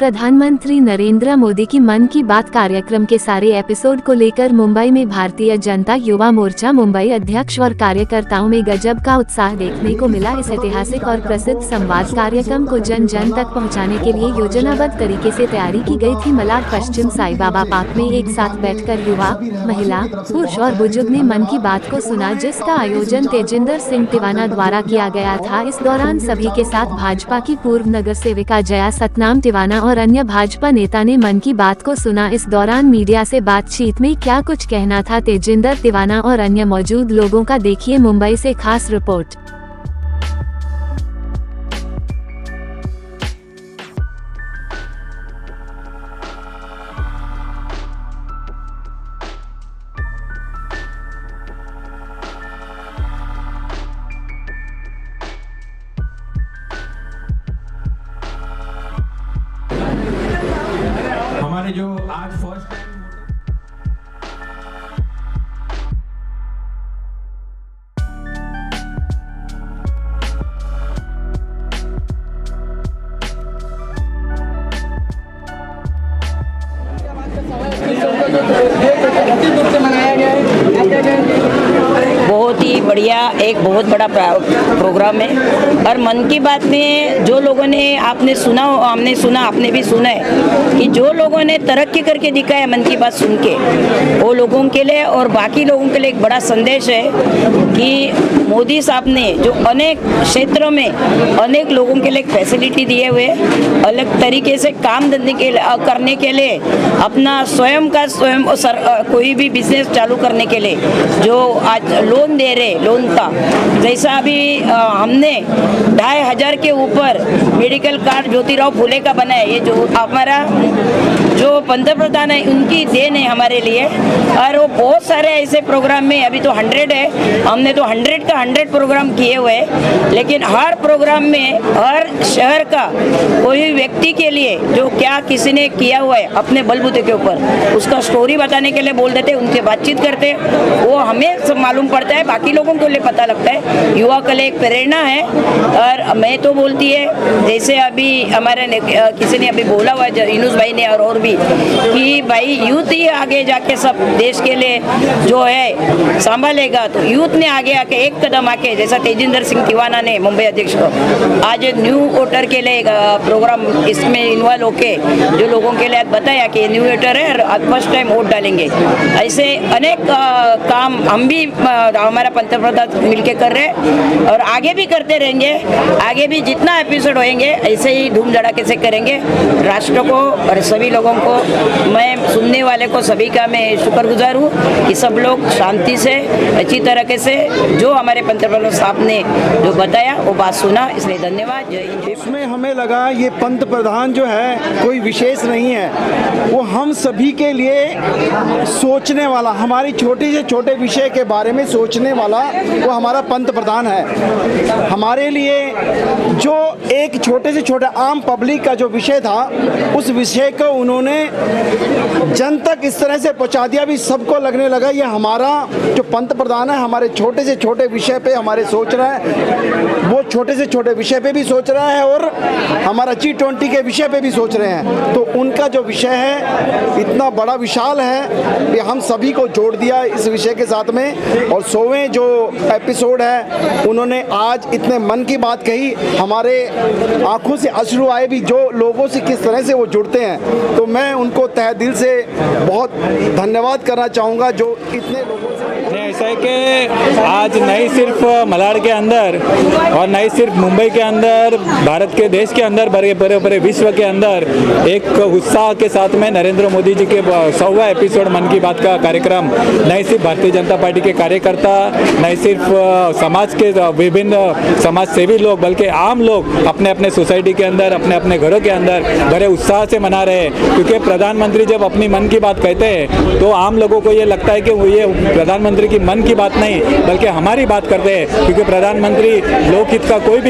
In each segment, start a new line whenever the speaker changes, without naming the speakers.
प्रधानमंत्री नरेंद्र मोदी की मन की बात कार्यक्रम के सारे एपिसोड को लेकर मुंबई में भारतीय जनता युवा मोर्चा मुंबई अध्यक्ष और कार्यकर्ताओं में गजब का उत्साह देखने को मिला। इस ऐतिहासिक और प्रसिद्ध संवाद कार्यक्रम को जन जन तक पहुंचाने के लिए योजनाबद्ध तरीके से तैयारी की गई थी। मलाड पश्चिम साई बाबा पार्क में एक साथ बैठकर युवा, महिला, पुरुष और बुजुर्ग ने मन की बात को सुना, जिसका आयोजन तेजिंदर सिंह तिवाना द्वारा किया गया था। इस दौरान सभी के साथ भाजपा की पूर्व नगर सेविका जया सतनाम तिवाना और अन्य भाजपा नेता ने मन की बात को सुना। इस दौरान मीडिया से बातचीत में क्या कुछ कहना था तेजिंदर तिवाना और अन्य मौजूद लोगों का, देखिए मुंबई से खास रिपोर्ट।
हमारे जो आज फर्स्ट टाइम
बहुत ही बढ़िया, एक बहुत बड़ा प्रोग्राम है। और मन की बात में जो लोगों ने आपने सुना, हमने सुना, आपने भी सुना है कि जो लोगों ने तरक्की करके दिखाया मन की बात सुन के, वो लोगों के लिए और बाकी लोगों के लिए एक बड़ा संदेश है कि मोदी साहब ने जो अनेक क्षेत्रों में अनेक लोगों के लिए फैसिलिटी दिए हुए, अलग तरीके से काम धंधे करने के लिए, अपना स्वयं कोई भी बिजनेस चालू करने के लिए जो आज लोन दे रहे, लोन का जैसा अभी हमने 2500 के ऊपर मेडिकल कार्ड ज्योतिराव फुले का बनाया, ये जो हमारा जो पंतप्रधान है उनकी देन है हमारे लिए। और वो बहुत सारे ऐसे प्रोग्राम में, अभी तो 100 है, हमने तो 100 का 100 प्रोग्राम किए हुए हैं, लेकिन हर प्रोग्राम में हर शहर का कोई व्यक्ति के लिए जो क्या किसी ने किया हुआ है अपने बलबूते के ऊपर, उसका स्टोरी बताने के लिए बोल देते, उनसे बातचीत करते, वो हमें सब मालूम पड़ता है, बाकी लोगों को लिए पता लगता है। युवा के लिए एक प्रेरणा है। और मैं तो बोलती है, जैसे अभी हमारे किसी ने अभी बोला हुआ है, यूनुस भाई ने और भी, कि भाई यूथ ही आगे जाके सब देश के लिए जो है संभालेगा। तो यूथ ने आगे आके एक कदम आके, जैसा तेजिंदर सिंह तिवाना ने मुंबई अध्यक्ष को आज न्यू वोटर के लिए प्रोग्राम इसमें इन्वॉल्व होके जो लोगों के लिए बताया कि न्यू वोटर है और फर्स्ट टाइम वोट डालेंगे। ऐसे अनेक काम हम भी हमारा पंतप्रधान मिलके कर रहे हैं और आगे भी करते रहेंगे। आगे भी जितना एपिसोड होएंगे ऐसे ही धूम धड़ाके से करेंगे। राष्ट्र को और सभी लोगों को, मैं सुनने वाले को सभी का मैं शुक्रगुजार हूँ कि सब लोग शांति से अच्छी तरीके से जो हमारे पंतप्रधान साहब ने जो बताया वो बात सुना, इसलिए धन्यवाद। जय हिंद।
इसमें हमें लगा ये पंतप्रधान जो है कोई विशेष नहीं है, वो हम सभी के लिए सोचने वाला, हमारी छोटे से छोटे विषय के बारे में सोचने वाला वो हमारा पंतप्रधान है। हमारे लिए जो एक छोटे से छोटे आम पब्लिक का जो विषय था, उस विषय को उन्होंने जन तक इस तरह से पहुंचा दिया, भी सबको लगने लगा ये हमारा जो पंतप्रधान है हमारे छोटे से छोटे विषय पे हमारे सोच रहा है, वो छोटे से छोटे विषय पे भी सोच रहा है और हमारा G20 के विषय पे भी सोच रहे हैं। तो उनका जो विषय है इतना बड़ा विशाल है कि हम सभी को जोड़ दिया इस विषय के साथ में। और 100वें जो एपिसोड है उन्होंने आज इतने मन की बात कही, हमारे आंखों से अश्रु आए भी, जो लोगों से किस तरह से वो जुड़ते हैं। तो मैं उनको तहे दिल से बहुत धन्यवाद करना चाहूँगा जो इतने लोगों से।
ऐसा है कि आज नहीं सिर्फ मलाड के अंदर और नहीं सिर्फ मुंबई के अंदर, भारत के देश के अंदर, बड़े विश्व के अंदर एक उत्साह के साथ में नरेंद्र मोदी जी के 100वां एपिसोड मन की बात का कार्यक्रम नहीं सिर्फ भारतीय जनता पार्टी के कार्यकर्ता, नहीं सिर्फ समाज के विभिन्न समाज सेवी लोग, बल्कि आम लोग अपने अपने सोसाइटी के अंदर, अपने अपने घरों के अंदर बड़े उत्साह से मना रहे हैं। क्योंकि प्रधानमंत्री जब अपनी मन की बात कहते हैं तो आम लोगों को ये लगता है कि वो ये प्रधानमंत्री की सिर्फ मन की बात नहीं बल्कि हमारी बात करते हैं, क्योंकि प्रधानमंत्री लोकहित का कोई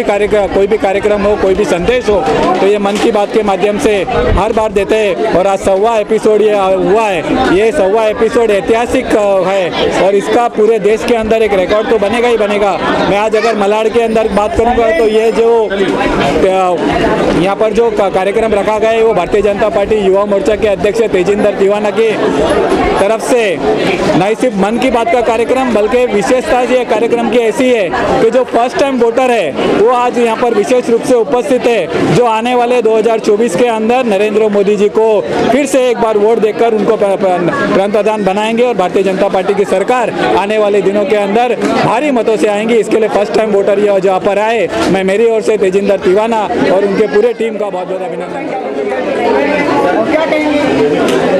भी कार्यक्रम हो, कोई भी संदेश हो तो ये मन की बात के माध्यम से हर बार देते हैं। और आज 100वां एपिसोड ये हुआ है, ये 100वां एपिसोड ऐतिहासिक है और इसका पूरे देश के अंदर एक रिकॉर्ड तो बनेगा ही बनेगा। मैं आज अगर मलाड के अंदर बात करूंगा तो ये जो यहाँ पर जो कार्यक्रम रखा गया है वो भारतीय जनता पार्टी युवा मोर्चा के अध्यक्ष तेजिंदर तिवाना की तरफ से नहीं सिर्फ मन की बात का कार्यक्रम बल्कि विशेषता ये कार्यक्रम की ऐसी है कि जो फर्स्ट टाइम वोटर है वो आज यहाँ पर विशेष रूप से उपस्थित है, जो आने वाले 2024 के अंदर नरेंद्र मोदी जी को फिर से एक बार वोट देकर उनको प्रधान बनाएंगे और भारतीय जनता पार्टी की सरकार आने वाले दिनों के अंदर भारी मतों से आएंगी। इसके लिए फर्स्ट टाइम वोटर ये जहाँ पर आए, मैं मेरी ओर से तेजिंदर तिवाना और उनके पूरे टीम का बहुत बहुत अभिनंदन करता हूं।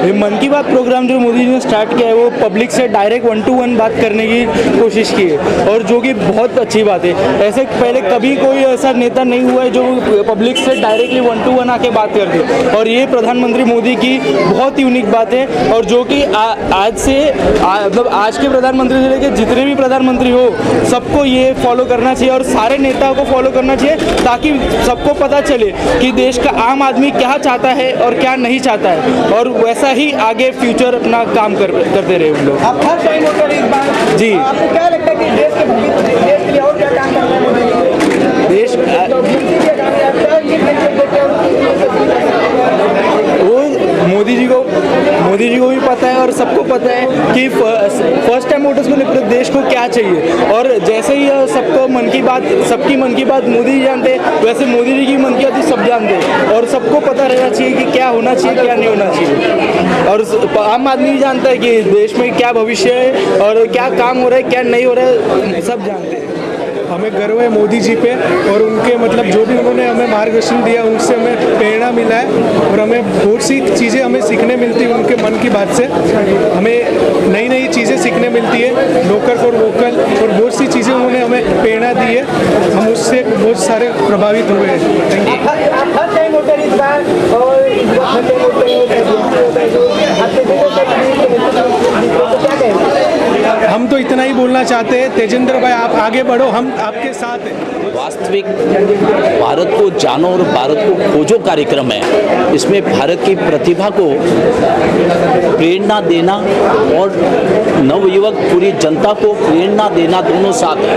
ये मन की बात प्रोग्राम जो मोदी जी ने स्टार्ट किया है वो पब्लिक से डायरेक्ट 1-to-1 बात करने की कोशिश की है और जो कि बहुत अच्छी बात है। ऐसे पहले कभी कोई ऐसा नेता नहीं हुआ है जो पब्लिक से डायरेक्टली 1-to-1 आके बात कर दे और ये प्रधानमंत्री मोदी की बहुत यूनिक बात है। और जो कि आज से मतलब आज के प्रधानमंत्री से लेकर जितने भी प्रधानमंत्री हो सबको ये फॉलो करना चाहिए और सारे नेताओं को फॉलो करना चाहिए ताकि सबको पता चले कि देश का आम आदमी क्या चाहता है और क्या नहीं चाहता है और वैसा ही आगे फ्यूचर अपना काम करते रहे उन लोग।
आप फर्स्ट टाइम वोटर इस बार,
जी
आपको क्या लगता है कि देश के लिए और क्या काम करना है?
देश मोदी जी को भी पता है और सबको पता है कि फर्स्ट टाइम वोटर्स को पूरे देश को क्या चाहिए। और जैसे ही सबको मन की बात, सबकी मन की बात मोदी जी जानते हैं, वैसे मोदी जी की मन की बात सब जानते हैं और सबको पता रहना चाहिए कि क्या होना चाहिए क्या नहीं होना चाहिए। और आम आदमी भी जानता है कि देश में क्या भविष्य है और क्या काम हो रहा है क्या नहीं हो रहा है, सब जानते हैं।
हमें गर्व है मोदी जी पे और उनके मतलब जो भी उन्होंने हमें मार्गदर्शन दिया उनसे हमें प्रेरणा मिला है और हमें बहुत सी चीज़ें हमें सीखने मिलती है उनके मन की बात से। हमें नई नई चीज़ें सीखने मिलती है, लोकल फॉर वोकल, और बहुत सी चीज़ें उन्होंने हमें प्रेरणा दी है, हम उससे बहुत सारे प्रभावित हुए हैं। Thank you. हम तो इतना ही बोलना चाहते हैं, तेजिंदर भाई आप आगे बढ़ो, हम आपके साथ हैं।
वास्तविक भारत को जानो और भारत को खोजो कार्यक्रम है। इसमें भारत की प्रतिभा को प्रेरणा देना और नवयुवक पूरी जनता को प्रेरणा देना दोनों साथ है।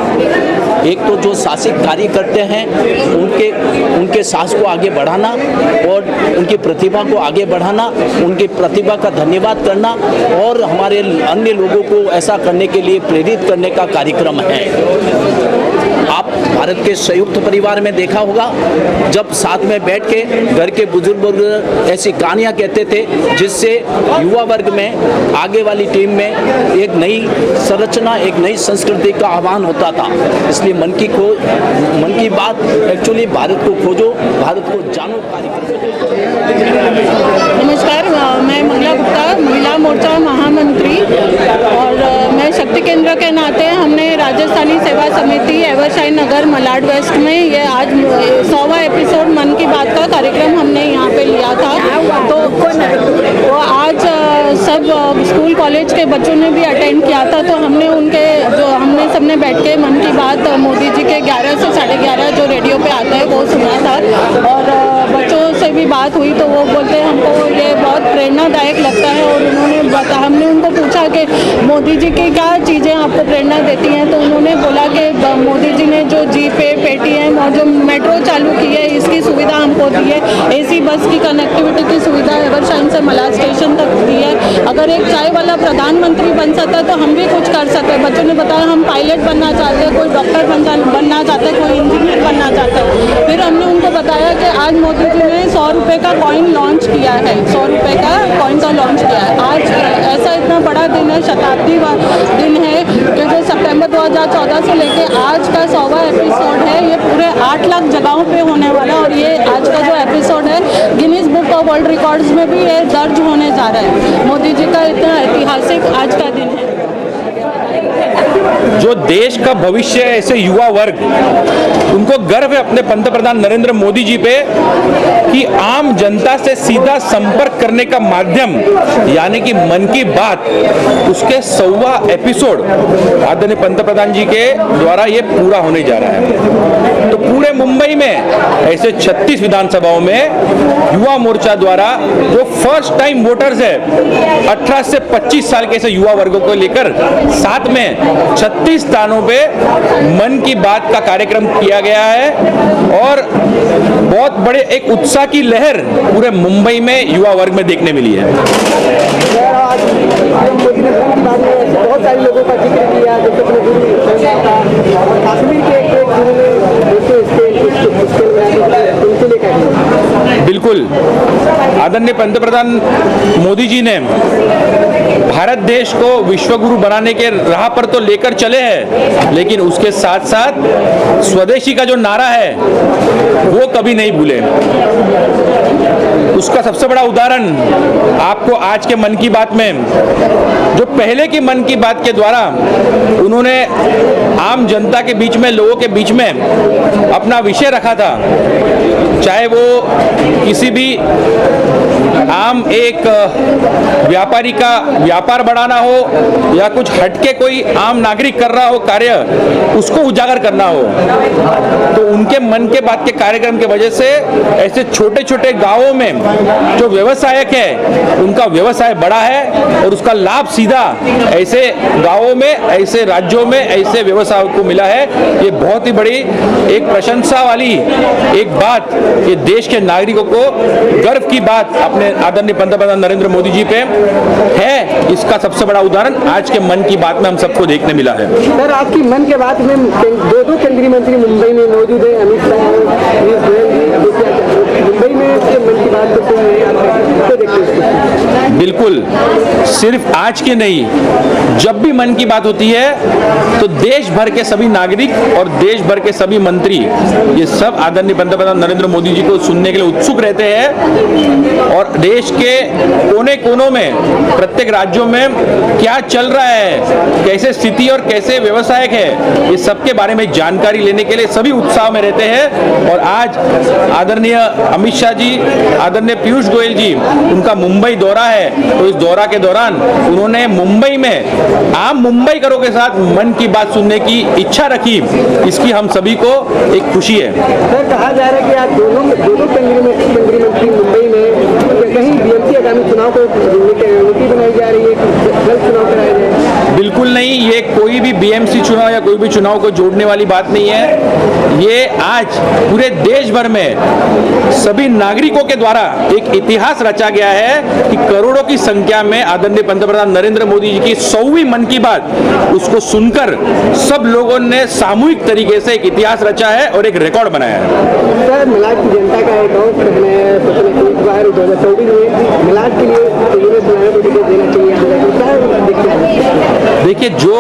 एक तो जो शासित कार्य करते हैं उनके साहस को आगे बढ़ाना और उनकी प्रतिभा को आगे बढ़ाना, उनकी प्रतिभा का धन्यवाद करना और हमारे अन्य लोगों को ऐसा करने के लिए प्रेरित करने का कार्यक्रम है। आप भारत के संयुक्त परिवार में देखा होगा, जब साथ में बैठ के घर के बुजुर्ग ऐसी कहानियां कहते थे जिससे युवा वर्ग में आगे वाली टीम में एक नई संरचना, एक नई संस्कृति का आह्वान होता था। इसलिए मन की बात एक्चुअली भारत को खोजो, भारत को जानो कार्यक्रम।
नमस्कार, मैं मंगला गुप्ता, महिला मोर्चा महामंत्री, और मैं शक्ति केंद्र के नाते हमने राजस्थानी सेवा समिति एवरशाही नगर मलाड वेस्ट में ये आज 100वां एपिसोड मन की बात का कार्यक्रम हमने यहाँ पे लिया था। तो वो आज सब स्कूल कॉलेज के बच्चों ने भी अटेंड किया था। तो हमने हमने सबने बैठ के मन की बात मोदी जी के 11 से 11:30 जो रेडियो पे आता है वो सुना था और बच्चों से भी बात हुई तो वो बोलते हैं हमको ये बहुत प्रेरणादायक लगता है। और हमने उनको पूछा कि मोदी जी की क्या चीज़ें आपको प्रेरणा देती हैं, तो उन्होंने बोला कि मोदी जी ने जो जीपे, पेटीएम और जो मेट्रो चालू की है इसकी सुविधा हमको दी है, एसी बस की कनेक्टिविटी की सुविधा एवरशाइन से मलाड स्टेशन तक दी है। अगर एक चाय वाला प्रधानमंत्री बन सकता है तो हम भी कुछ कर सकते हैं। बच्चों ने बताया हम पायलट बनना चाहते हैं, कोई डॉक्टर बनना चाहता है, कोई इंजीनियर बनना चाहता है। फिर हमने उनको बताया कि आज मोदी जी ने 100 रुपये का कॉइन लॉन्च किया है, 100 रुपये का कॉइन का लॉन्च किया है। आज ऐसा इतना बड़ा दिन है, शताब्दी दिन है कि जो सितंबर 2014 से लेके आज का 100वां एपिसोड है, ये पूरे 8 लाख जगहों पे होने वाला है। और ये आज का जो एपिसोड है Guinness book of world records में भी ये दर्ज होने जा रहा है। मोदी जी का इतना ऐतिहासिक आज का दिन है।
जो देश का भविष्य है, ऐसे युवा वर्ग, उनको गर्व है अपने पंतप्रधान नरेंद्र मोदी जी पे कि आम जनता से सीधा संपर्क करने का माध्यम यानी कि मन की बात, उसके 100वां एपिसोड आदरणीय पंतप्रधान जी के द्वारा ये पूरा होने जा रहा है। तो पूरे मुंबई में ऐसे 36 विधानसभाओं में युवा मोर्चा द्वारा जो फर्स्ट टाइम वोटर्स है 18 से 25 साल के ऐसे युवा वर्गों को लेकर साथ में 36 स्थानों पे मन की बात का कार्यक्रम किया गया है और बहुत बड़े एक उत्साह की लहर पूरे मुंबई में युवा वर्ग में देखने मिली है।
बहुत सारे लोगों का जिक्र किया, जैसे अपने कश्मीर के
बिल्कुल आदरणीय पंतप्रधान मोदी जी ने भारत देश को विश्वगुरु बनाने के राह पर तो लेकर चले हैं, लेकिन उसके साथ साथ स्वदेशी का जो नारा है वो कभी नहीं भूले। उसका सबसे बड़ा उदाहरण आपको आज के मन की बात में, जो पहले की मन की बात के द्वारा उन्होंने आम जनता के बीच में, लोगों के बीच में अपना विषय रखा था, चाहे वो किसी भी आम एक व्यापारी का व्यापार बढ़ाना हो या कुछ हटके कोई आम नागरिक कर रहा हो कार्य, उसको उजागर करना हो, तो उनके मन के बात के कार्यक्रम की वजह से ऐसे छोटे छोटे गांवों में जो व्यवसायक है उनका व्यवसाय बढ़ा है और उसका लाभ सीधा ऐसे गांवों में, ऐसे राज्यों में, ऐसे व्यवसायों को मिला है। ये बहुत ही बड़ी एक प्रशंसा वाली एक बात, ये देश के नागरिकों को गर्व की बात अपने आदरणीय पंतप्रधान नरेंद्र मोदी जी पे है। इसका सबसे बड़ा उदाहरण आज के मन की बात में हम सबको देखने मिला है।
सर, आज की मन के बात में दो केंद्रीय मंत्री मुंबई में मौजूद है, अमित शाह और पीयूष गोयल जी मुंबई में मन की बात करते हैं।
बिल्कुल, सिर्फ आज के नहीं, जब भी मन की बात होती है तो देश भर के सभी नागरिक और देश भर के सभी मंत्री ये सब आदरणीय पंतप्रधान नरेंद्र मोदी जी को सुनने के लिए उत्सुक रहते हैं और देश के कोने कोनों में, प्रत्येक राज्यों में क्या चल रहा है, कैसे स्थिति और कैसे व्यवसायक है, इस सब के बारे में जानकारी लेने के लिए सभी उत्साह में रहते हैं। और आज आदरणीय अमित शाह जी, आदरणीय पीयूष गोयल जी, उनका मुंबई दौरा है, तो इस दौरा के दौरान उन्होंने मुंबई में आम मुंबईकरों के साथ मन की बात सुनने की इच्छा रखी, इसकी हम सभी को एक खुशी है।
सर, कहा जा रहा है कि आज दोनों केंद्रीय मंत्री मुंबई में कहीं बीएमसी आगामी चुनाव को रणनीति बनाई जा रही है कि जल्द चुनाव कराया जाए।
बिल्कुल नहीं, ये कोई भी बीएमसी चुनाव या कोई भी चुनाव को जोड़ने वाली बात नहीं है। ये आज पूरे देश भर में सभी नागरिकों के द्वारा एक इतिहास रचा गया है कि करोड़ों की संख्या में आदरणीय पंतप्रधान नरेंद्र मोदी जी की 100वीं मन की बात, उसको सुनकर सब लोगों ने सामूहिक तरीके से एक इतिहास रचा है और एक रिकॉर्ड बनाया है।
सर, मलाड की जनता का एक और कहना है, 2024 में मलाड के लिए टिकट देना चाहिए।
देखिए, जो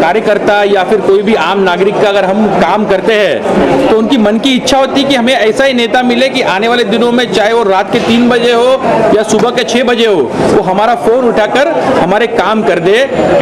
कार्यकर्ता या फिर कोई भी आम नागरिक का अगर हम काम करते हैं तो उनकी मन की इच्छा होती है कि हमें ऐसा ही नेता मिले कि आने वाले दिनों में, चाहे वो रात के 3 बजे हो या सुबह के 6 बजे हो, वो हमारा फोन उठाकर हमारे काम कर दे।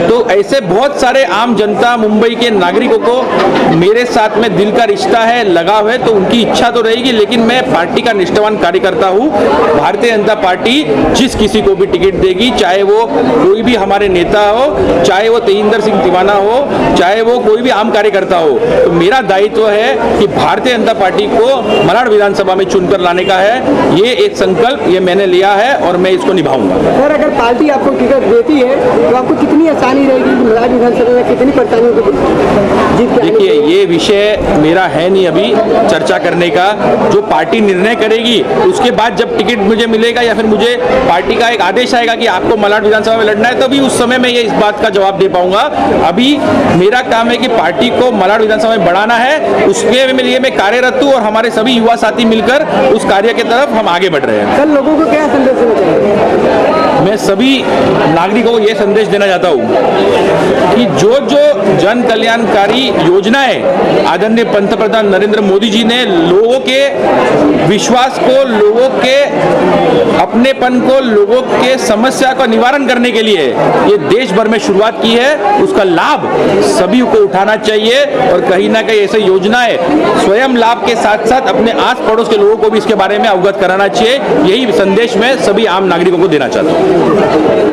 तो ऐसे बहुत सारे आम जनता, मुंबई के नागरिकों को मेरे साथ में दिल का रिश्ता है, लगाव है, तो उनकी इच्छा तो रहेगी, लेकिन मैं पार्टी का निष्ठावान कार्यकर्ता हूँ। भारतीय जनता पार्टी जिस किसी को भी टिकट देगी, चाहे वो कोई भी हमारे नेता हो, चाहे वो तेजिंदर सिंह तिवाना हो, चाहे वो कोई भी आम कार्यकर्ता हो, तो मेरा दायित्व है कि भारतीय जनता पार्टी को मलाड विधानसभा में चुनकर लाने का है। ये एक संकल्प ये मैंने लिया है और मैं इसको निभाऊंगा।
सर, अगर पार्टी आपको टिकट देती है तो आपको कितनी आसानी रहेगी मलाड विधानसभा में, कितनी परेशानियों को जीत के?
देखिए, ये विषय मेरा है नहीं अभी चर्चा करने का, जो पार्टी निर्णय करेगी उसके बाद जब टिकट मुझे मिलेगा या फिर मुझे पार्टी का एक आदेश आएगा कि आपको मलाड विधानसभा में लड़ना है, तभी उस समय मैं ये इस बात का जवाब दे पाऊंगा। अभी मेरा काम है कि पार्टी को मलाड विधानसभा में बढ़ाना है, उसके लिए मैं कार्यरत हूँ और हमारे सभी युवा साथी मिलकर उस कार्य की तरफ हम आगे बढ़ रहे हैं।
कल लोगों को क्या संदेश देना चाहिए?
मैं सभी नागरिकों को ये संदेश देना चाहता हूँ कि जो जन कल्याणकारी योजनाएं आदरणीय पंतप्रधान नरेंद्र मोदी जी ने लोगों के विश्वास को, लोगों के अपनेपन को लोगों के समस्या का निवारण करने के लिए ये देश भर में शुरुआत की है, उसका लाभ सभी को उठाना चाहिए और कहीं ना कहीं ऐसी योजनाएं स्वयं लाभ के साथ साथ अपने आस पड़ोस के लोगों को भी इसके बारे में अवगत कराना चाहिए। यही संदेश मैं सभी आम नागरिकों को देना चाहता हूँ।